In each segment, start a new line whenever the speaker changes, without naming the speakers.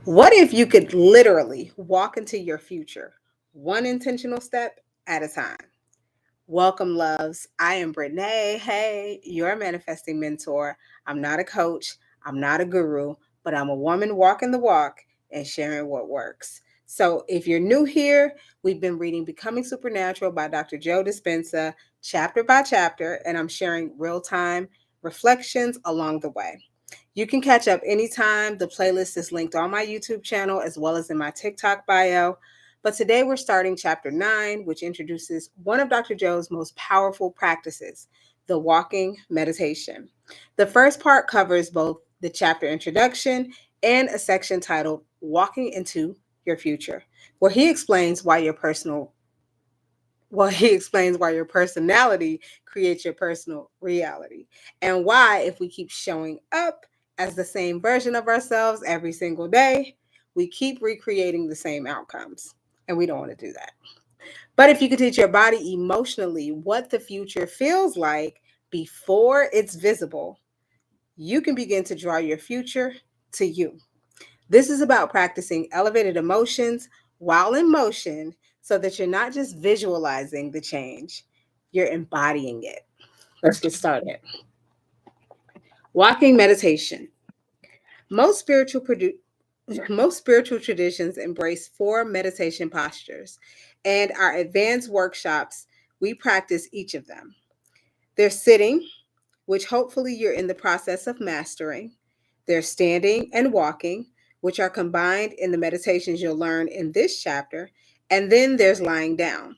What if you could literally walk into your future, one intentional step at a time? Welcome, loves. I am Brittany. Hey, your manifesting mentor. I'm not a coach, I'm not a guru, but I'm a woman walking the walk and sharing what works. So, if you're new here, we've been reading Becoming Supernatural by Dr. Joe Dispenza, chapter by chapter, and I'm sharing real time reflections along the way. You can catch up anytime. The playlist is linked on my YouTube channel as well as in my TikTok bio. But today we're starting chapter 9, which introduces one of Dr. Joe's most powerful practices, the walking meditation. The first part covers both the chapter introduction and a section titled Walking into Your Future, where he explains why your personal he explains why your personality creates your personal reality, and why, if we keep showing up as the same version of ourselves every single day, we keep recreating the same outcomes. And we don't want to do that. But if you can teach your body emotionally what the future feels like before it's visible, you can begin to draw your future to you. This is about practicing elevated emotions while in motion so that you're not just visualizing the change, you're embodying it. Let's get started. Walking meditation. Most spiritual produ- Most spiritual traditions embrace four meditation postures, and our advanced workshops, we practice each of them. There's sitting, which hopefully you're in the process of mastering. There's standing and walking, which are combined in the meditations you'll learn in this chapter. And then there's lying down.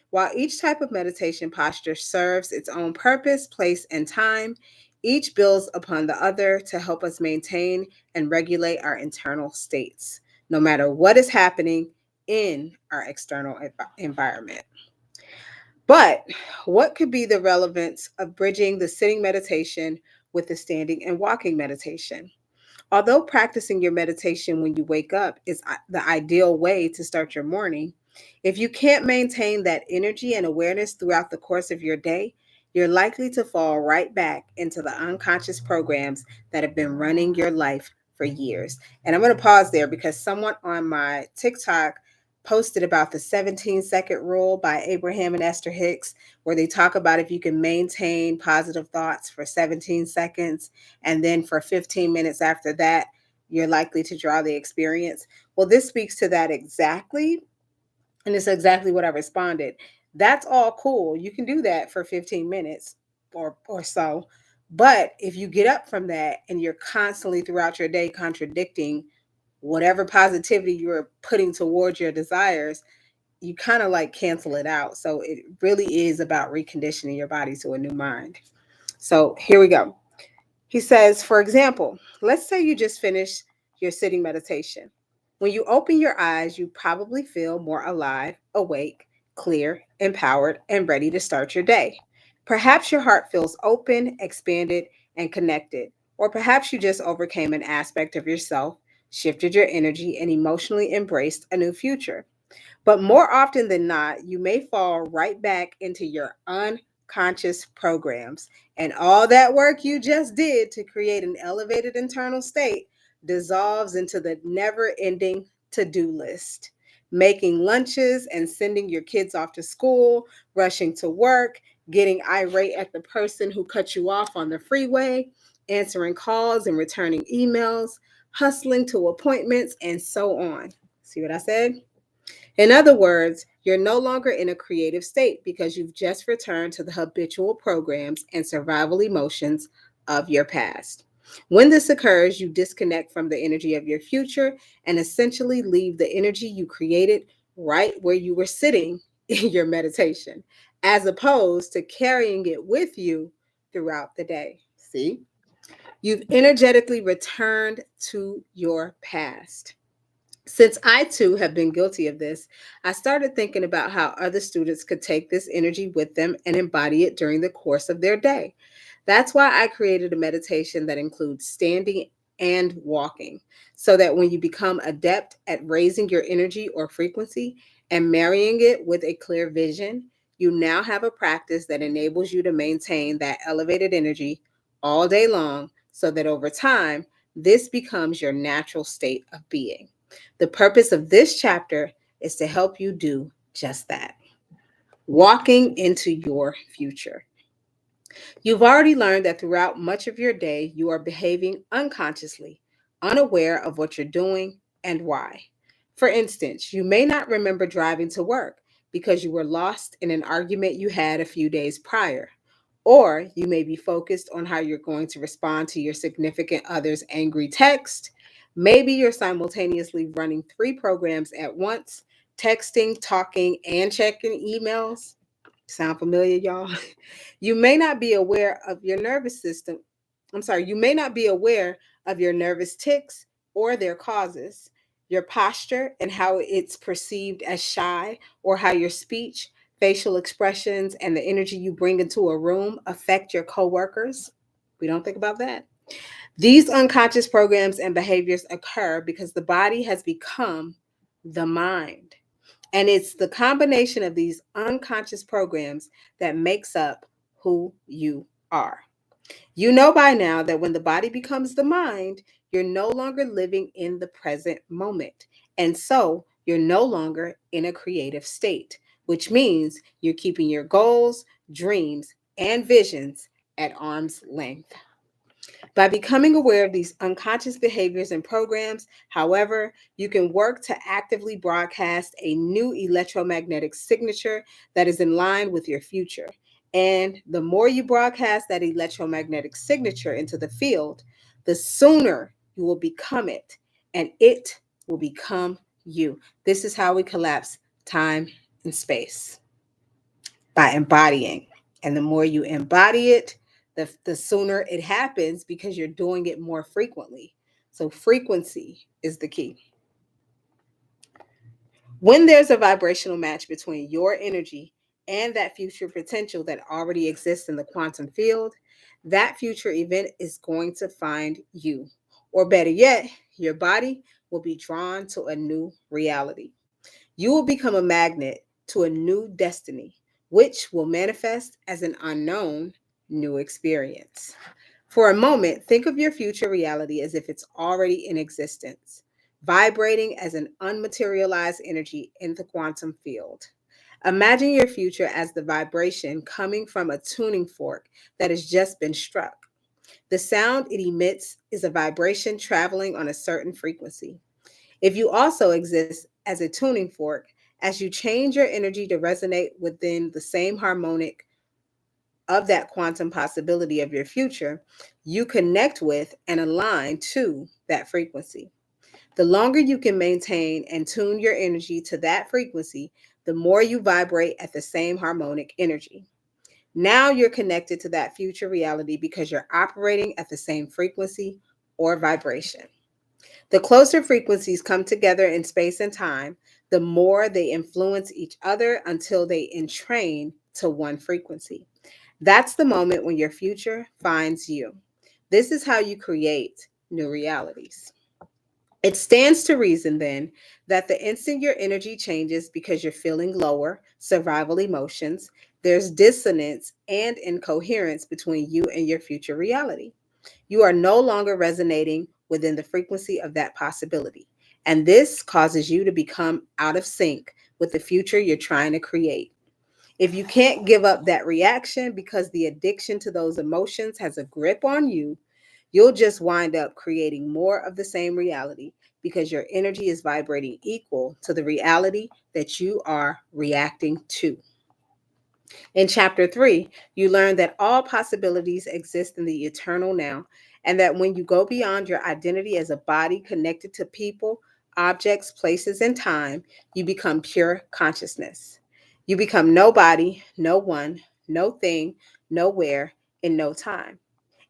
While each type of meditation posture serves its own purpose, place, and time, each builds upon the other to help us maintain and regulate our internal states, no matter what is happening in our external environment. But what could be the relevance of bridging the sitting meditation with the standing and walking meditation? Although practicing your meditation when you wake up is the ideal way to start your morning, if you can't maintain that energy and awareness throughout the course of your day, you're likely to fall right back into the unconscious programs that have been running your life for years. And I'm going to pause there because someone on my TikTok posted about the 17-second rule by Abraham and Esther Hicks, where they talk about if you can maintain positive thoughts for 17 seconds and then for 15 minutes after that, you're likely to draw the experience. Well, this speaks to that exactly. And it's exactly what I responded. That's all cool. You can do that for 15 minutes or so. But if you get up from that and you're constantly throughout your day contradicting whatever positivity you're putting towards your desires, you kind of like cancel it out. So it really is about reconditioning your body to a new mind. So here we go. He says, for example, let's say you just finished your sitting meditation. When you open your eyes, you probably feel more alive, awake, clear, empowered, and ready to start your day. Perhaps your heart feels open, expanded, and connected. Or perhaps you just overcame an aspect of yourself, shifted your energy, and emotionally embraced a new future. But more often than not, you may fall right back into your unconscious programs. And all that work you just did to create an elevated internal state dissolves into the never ending to do list. Making lunches and sending your kids off to school, rushing to work, getting irate at the person who cut you off on the freeway, answering calls and returning emails, hustling to appointments, and so on. See what I said? In other words, you're no longer in a creative state because you've just returned to the habitual programs and survival emotions of your past. When this occurs, you disconnect from the energy of your future and essentially leave the energy you created right where you were sitting in your meditation, as opposed to carrying it with you throughout the day. See? You've energetically returned to your past. Since I too have been guilty of this, I started thinking about how other students could take this energy with them and embody it during the course of their day. That's why I created a meditation that includes standing and walking, so that when you become adept at raising your energy or frequency and marrying it with a clear vision, you now have a practice that enables you to maintain that elevated energy all day long so that over time, This becomes your natural state of being. The purpose of this chapter is to help you do just that, walking into your future. You've already learned that throughout much of your day, you are behaving unconsciously, unaware of what you're doing and why. For instance, you may not remember driving to work because you were lost in an argument you had a few days prior. Or you may be focused on how you're going to respond to your significant other's angry text. Maybe you're simultaneously running three programs at once, texting, talking, and checking emails. Sound familiar, y'all? You may not be aware of your nervous system. You may not be aware of your nervous tics or their causes, your posture and how it's perceived as shy, or how your speech, facial expressions, and the energy you bring into a room affect your coworkers. We don't think about that. These unconscious programs and behaviors occur because the body has become the mind. And it's the combination of these unconscious programs that makes up who you are. You know by now that when the body becomes the mind, you're no longer living in the present moment. And so you're no longer in a creative state, which means you're keeping your goals, dreams, and visions at arm's length. By becoming aware of these unconscious behaviors and programs, however, you can work to actively broadcast a new electromagnetic signature that is in line with your future. And the more you broadcast that electromagnetic signature into the field, the sooner you will become it, and it will become you. This is how we collapse time and space, by embodying. And the more you embody it, the sooner it happens because you're doing it more frequently. So, frequency is the key. When there's a vibrational match between your energy and that future potential that already exists in the quantum field, that future event is going to find you. Or better yet, your body will be drawn to a new reality. You will become a magnet to a new destiny, which will manifest as an unknown new experience. For a moment, think of your future reality as if it's already in existence, vibrating as an unmaterialized energy in the quantum field. Imagine your future as the vibration coming from a tuning fork that has just been struck. The sound it emits is a vibration traveling on a certain frequency. If you also exist as a tuning fork, as you change your energy to resonate within the same harmonic of that quantum possibility of your future, you connect with and align to that frequency. The longer you can maintain and tune your energy to that frequency, the more you vibrate at the same harmonic energy. Now you're connected to that future reality because you're operating at the same frequency or vibration. The closer frequencies come together in space and time, the more they influence each other until they entrain to one frequency. That's the moment when your future finds you. This is how you create new realities. It stands to reason then that the instant your energy changes because you're feeling lower, survival emotions, there's dissonance and incoherence between you and your future reality. You are no longer resonating within the frequency of that possibility. And this causes you to become out of sync with the future you're trying to create. If you can't give up that reaction because the addiction to those emotions has a grip on you, you'll just wind up creating more of the same reality because your energy is vibrating equal to the reality that you are reacting to. In chapter 3, you learn that all possibilities exist in the eternal now, and that when you go beyond your identity as a body connected to people, objects, places, and time, you become pure consciousness. You become nobody, no one, no thing, nowhere, in no time.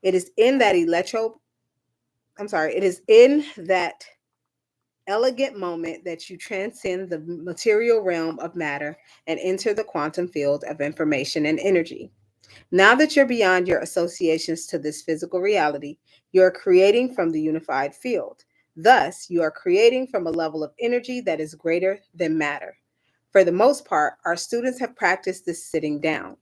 It is in that it is in that elegant moment that you transcend the material realm of matter and enter the quantum field of information and energy. Now that you're beyond your associations to this physical reality, you're creating from the unified field. Thus, you are creating from a level of energy that is greater than matter. For the most part, our students have practiced this sitting down.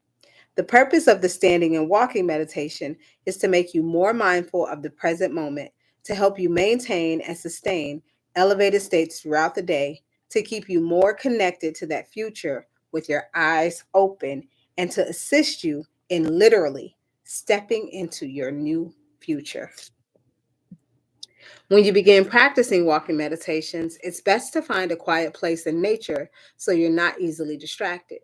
The purpose of the standing and walking meditation is to make you more mindful of the present moment, to help you maintain and sustain elevated states throughout the day, to keep you more connected to that future with your eyes open, and to assist you in literally stepping into your new future. When you begin practicing walking meditations, it's best to find a quiet place in nature so you're not easily distracted.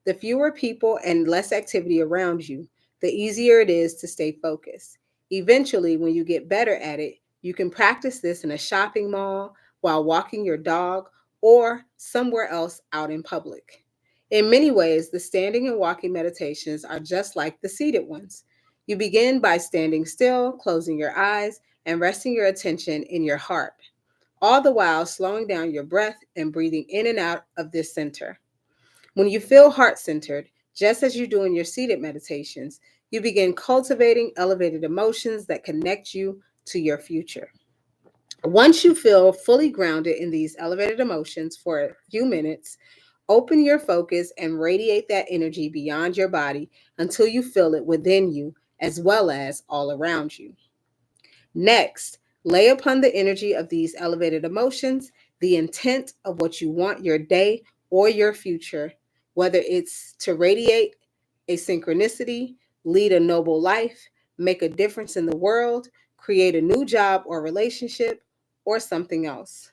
The fewer people and less activity around you, the easier it is to stay focused. Eventually, when you get better at it, you can practice this in a shopping mall, while walking your dog, or somewhere else out in public. In many ways, the standing and walking meditations are just like the seated ones. You begin by standing still, closing your eyes, and resting your attention in your heart, all the while slowing down your breath and breathing in and out of this center. When you feel heart centered, just as you do in your seated meditations, you begin cultivating elevated emotions that connect you to your future. Once you feel fully grounded in these elevated emotions for a few minutes, open your focus and radiate that energy beyond your body until you feel it within you as well as all around you. Next, lay upon the energy of these elevated emotions the intent of what you want your day or your future, whether it's to radiate a synchronicity, lead a noble life, make a difference in the world, create a new job or relationship, or something else.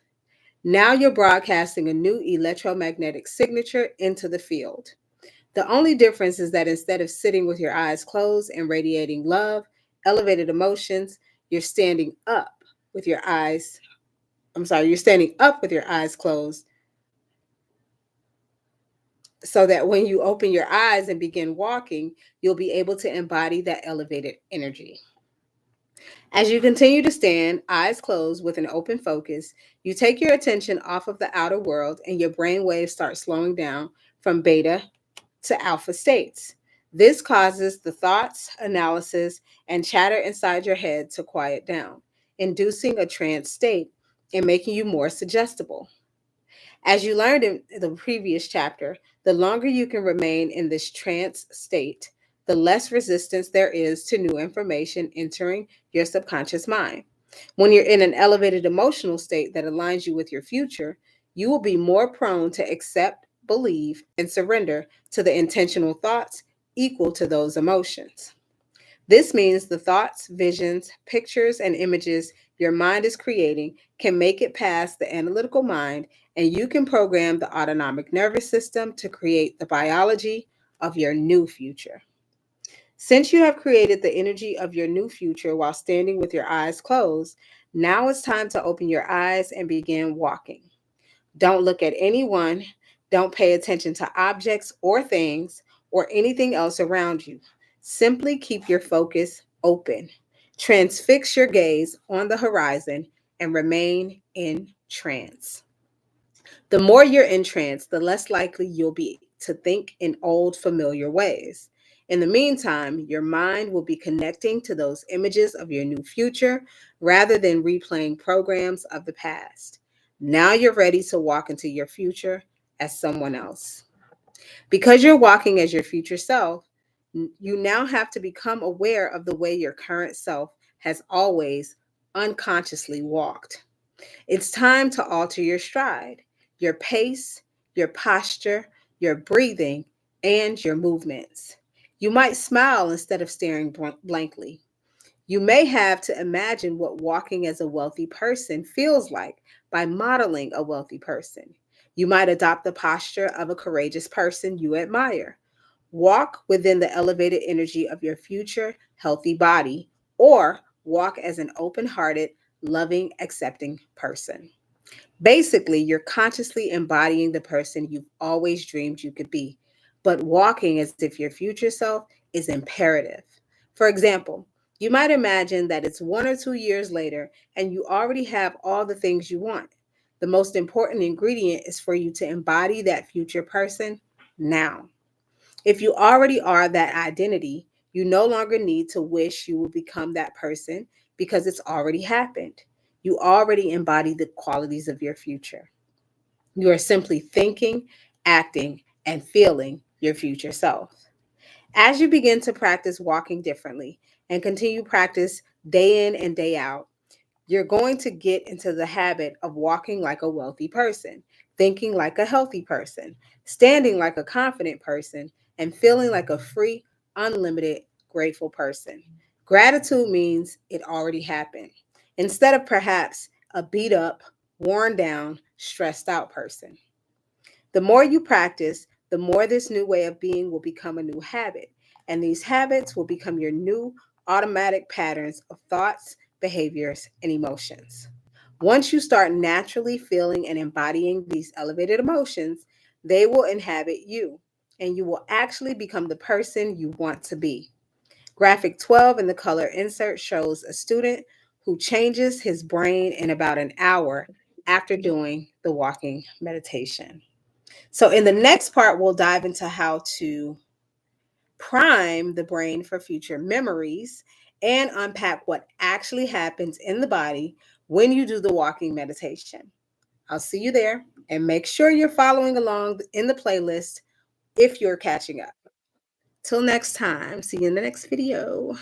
Now you're broadcasting a new electromagnetic signature into the field. The only difference is that instead of sitting with your eyes closed and radiating love, elevated emotions, you're standing up with your eyes. You're standing up with your eyes closed so that when you open your eyes and begin walking, you'll be able to embody that elevated energy. As you continue to stand, eyes closed with an open focus, you take your attention off of the outer world and your brain waves start slowing down from beta to alpha states. This causes the thoughts, analysis, and chatter inside your head to quiet down, inducing a trance state and making you more suggestible. As you learned in the previous chapter, the longer you can remain in this trance state, the less resistance there is to new information entering your subconscious mind. When you're in an elevated emotional state that aligns you with your future, you will be more prone to accept, believe, and surrender to the intentional thoughts equal to those emotions. This means the thoughts, visions, pictures, and images your mind is creating can make it past the analytical mind, and you can program the autonomic nervous system to create the biology of your new future. Since you have created the energy of your new future while standing with your eyes closed, now it's time to open your eyes and begin walking. Don't look at anyone. Don't pay attention to objects or things or anything else around you. Simply keep your focus open. Transfix your gaze on the horizon and remain in trance. The more you're in trance, the less likely you'll be to think in old familiar ways. In the meantime, your mind will be connecting to those images of your new future rather than replaying programs of the past. Now you're ready to walk into your future as someone else. Because you're walking as your future self, you now have to become aware of the way your current self has always unconsciously walked. It's time to alter your stride, your pace, your posture, your breathing, and your movements. You might smile instead of staring blankly. You may have to imagine what walking as a wealthy person feels like by modeling a wealthy person. You might adopt the posture of a courageous person you admire. Walk within the elevated energy of your future healthy body, or walk as an open hearted, loving, accepting person. Basically, you're consciously embodying the person you've always dreamed you could be, but walking as if your future self is imperative. For example, you might imagine that it's 1 or 2 years later and you already have all the things you want. The most important ingredient is for you to embody that future person now. If you already are that identity, you no longer need to wish you will become that person because it's already happened. You already embody the qualities of your future. You are simply thinking, acting, and feeling your future self. As you begin to practice walking differently and continue practice day in and day out, You're going to get into the habit of walking like a wealthy person, thinking like a healthy person, standing like a confident person, and feeling like a free, unlimited, grateful person. Gratitude means it already happened, instead of perhaps a beat up, worn down, stressed out person. The more you practice, the more this new way of being will become a new habit. And these habits will become your new automatic patterns of thoughts, behaviors, and emotions. Once you start naturally feeling and embodying these elevated emotions, they will inhabit you, and you will actually become the person you want to be. Graphic 12 in the color insert shows a student who changes his brain in about an hour after doing the walking meditation. So, in the next part, we'll dive into how to prime the brain for future memories and unpack what actually happens in the body when you do the walking meditation. I'll see you there, and make sure you're following along in the playlist if you're catching up. Till next time, see you in the next video.